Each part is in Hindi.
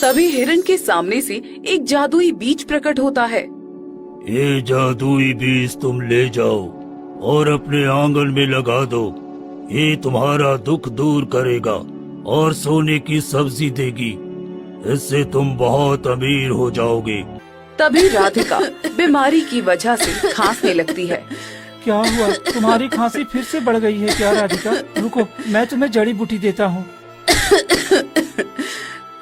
तभी हिरण के सामने से एक जादुई बीज प्रकट होता है। ये जादुई बीज तुम ले जाओ और अपने आंगन में लगा दो। ये तुम्हारा दुख दूर करेगा और सोने की सब्जी देगी। इससे तुम बहुत अमीर हो जाओगे। तभी राधिका बीमारी की वजह से खांसने लगती है। क्या हुआ? तुम्हारी खांसी फिर से बढ़ गई है क्या राधिका? रुको, मैं तुम्हें जड़ी बूटी देता हूँ।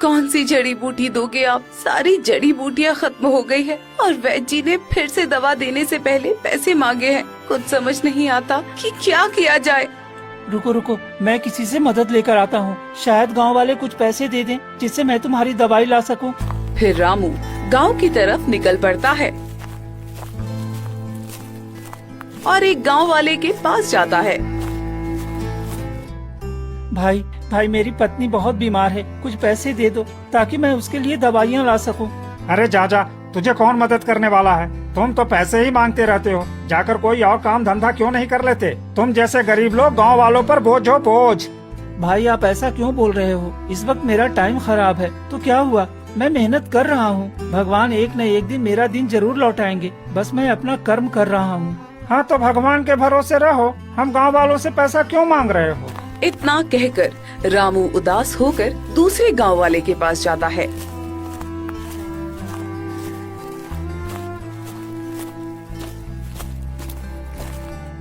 कौन सी जड़ी बूटी दोगे आप? सारी जड़ी बूटियाँ खत्म हो गई है और वैद्य जी ने फिर से दवा देने से पहले पैसे मांगे हैं। कुछ समझ नहीं आता कि क्या किया जाए। रुको रुको, मैं किसी से मदद लेकर आता हूँ। शायद गांव वाले कुछ पैसे दे दें जिससे मैं तुम्हारी दवाई ला सकूं। फिर रामू गांव की तरफ निकल पड़ता है और एक गांव वाले के पास जाता है। भाई मेरी पत्नी बहुत बीमार है, कुछ पैसे दे दो ताकि मैं उसके लिए दवाइयाँ ला सकूं। अरे जा, तुझे कौन मदद करने वाला है? तुम तो पैसे ही मांगते रहते हो। जाकर कोई और काम धंधा क्यों नहीं कर लेते? तुम जैसे गरीब लोग गांव वालों पर बोझ हो बोझ। भाई आप ऐसा क्यों बोल रहे हो? इस वक्त मेरा टाइम खराब है तो क्या हुआ? मैं मेहनत कर रहा हूँ। भगवान एक न एक दिन मेरा दिन जरूर लौटाएंगे। बस मैं अपना कर्म कर रहा हूँ। हाँ तो भगवान के भरोसे रहो। हम गांव वालों से पैसा क्यों मांग रहे हो? इतना कहकर रामू उदास होकर दूसरे गांव वाले के पास जाता है।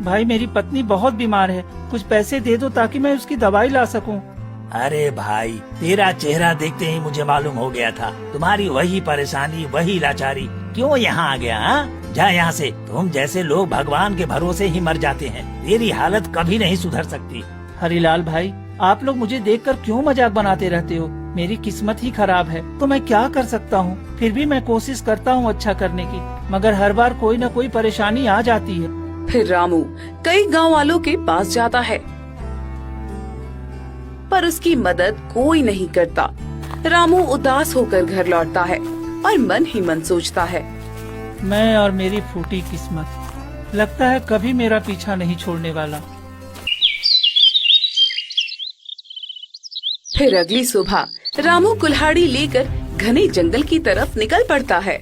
भाई मेरी पत्नी बहुत बीमार है, कुछ पैसे दे दो ताकि मैं उसकी दवाई ला सकूं। अरे भाई, तेरा चेहरा देखते ही मुझे मालूम हो गया था। तुम्हारी वही परेशानी, वही लाचारी। क्यों यहाँ आ गया? हाँ, जा यहाँ से। तुम जैसे लोग भगवान के भरोसे ही मर जाते हैं। तेरी हालत कभी नहीं सुधर सकती। हरिलाल भाई, आप लोग मुझे देखकर क्यों मजाक बनाते रहते हो? मेरी किस्मत ही खराब है तो मैं क्या कर सकता हूँ? फिर भी मैं कोशिश करता हूँ अच्छा करने की, मगर हर बार कोई न कोई परेशानी आ जाती है। फिर रामू कई गांव वालों के पास जाता है पर उसकी मदद कोई नहीं करता। रामू उदास होकर घर लौटता है और मन ही मन सोचता है, मैं और मेरी फूटी किस्मत, लगता है कभी मेरा पीछा नहीं छोड़ने वाला। फिर अगली सुबह रामू कुल्हाड़ी लेकर घने जंगल की तरफ निकल पड़ता है।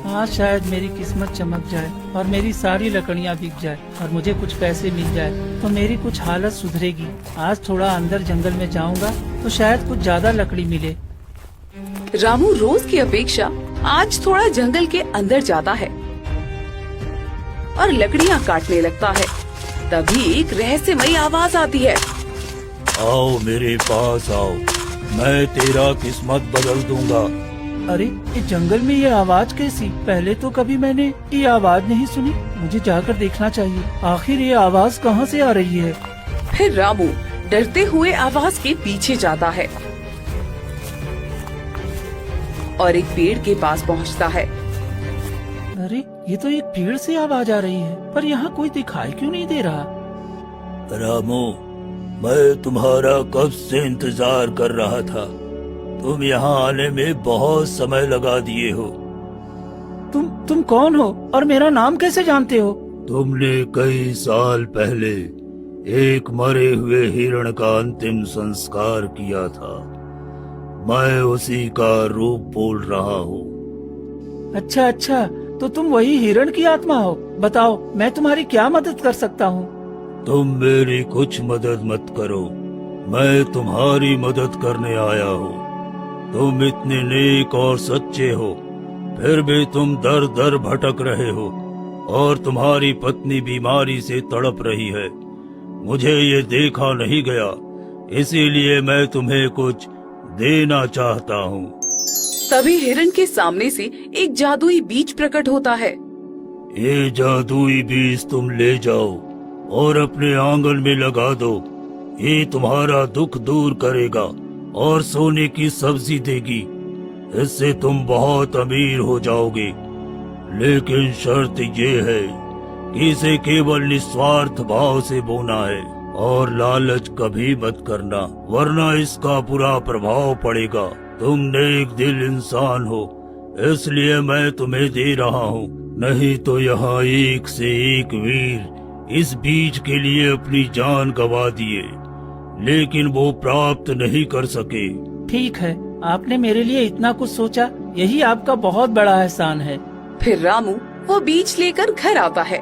आज शायद मेरी किस्मत चमक जाए और मेरी सारी लकड़ियाँ बिक जाए और मुझे कुछ पैसे मिल जाए तो मेरी कुछ हालत सुधरेगी। आज थोड़ा अंदर जंगल में जाऊंगा तो शायद कुछ ज्यादा लकड़ी मिले। रामू रोज की अपेक्षा आज थोड़ा जंगल के अंदर जाता है और लकड़ियाँ काटने लगता है। तभी एक रहस्यमयी आवाज आती है। आओ मेरे पास आओ, मैं तेरा किस्मत बदल दूंगा। अरे ये जंगल में ये आवाज कैसी? पहले तो कभी मैंने ये आवाज नहीं सुनी। मुझे जाकर देखना चाहिए, आखिर ये आवाज कहाँ से आ रही है। फिर रामू डरते हुए आवाज के पीछे जाता है और एक पेड़ के पास पहुँचता है। अरे ये तो एक पेड़ से आवाज आ रही है, पर यहाँ कोई दिखाई क्यों नहीं दे रहा? रामू, मैं तुम्हारा कब से इंतजार कर रहा था। तुम यहाँ आने में बहुत समय लगा दिए हो। तुम कौन हो और मेरा नाम कैसे जानते हो? तुमने कई साल पहले एक मरे हुए हिरण का अंतिम संस्कार किया था। मैं उसी का रूप बोल रहा हूँ। अच्छा, तो तुम वही हिरण की आत्मा हो। बताओ मैं तुम्हारी क्या मदद कर सकता हूँ? तुम मेरी कुछ मदद मत करो, मैं तुम्हारी मदद करने आया हूँ। तुम इतने नेक और सच्चे हो, फिर भी तुम दर दर भटक रहे हो और तुम्हारी पत्नी बीमारी से तड़प रही है। मुझे ये देखा नहीं गया, इसीलिए मैं तुम्हें कुछ देना चाहता हूँ। तभी हिरण के सामने से एक जादुई बीज प्रकट होता है। ये जादुई बीज तुम ले जाओ और अपने आंगन में लगा दो। ये तुम्हारा दुख दूर करेगा और सोने की सब्जी देगी। इससे तुम बहुत अमीर हो जाओगे। लेकिन शर्त ये है कि इसे केवल निस्वार्थ भाव से बोना है और लालच कभी मत करना, वरना इसका बुरा प्रभाव पड़ेगा। तुम नेक दिल इंसान हो, इसलिए मैं तुम्हें दे रहा हूँ। नहीं तो यहाँ एक से एक वीर इस बीज के लिए अपनी जान गंवा दिए, लेकिन वो प्राप्त नहीं कर सके। ठीक है, आपने मेरे लिए इतना कुछ सोचा, यही आपका बहुत बड़ा एहसान है। फिर रामू वो बीज लेकर घर आता है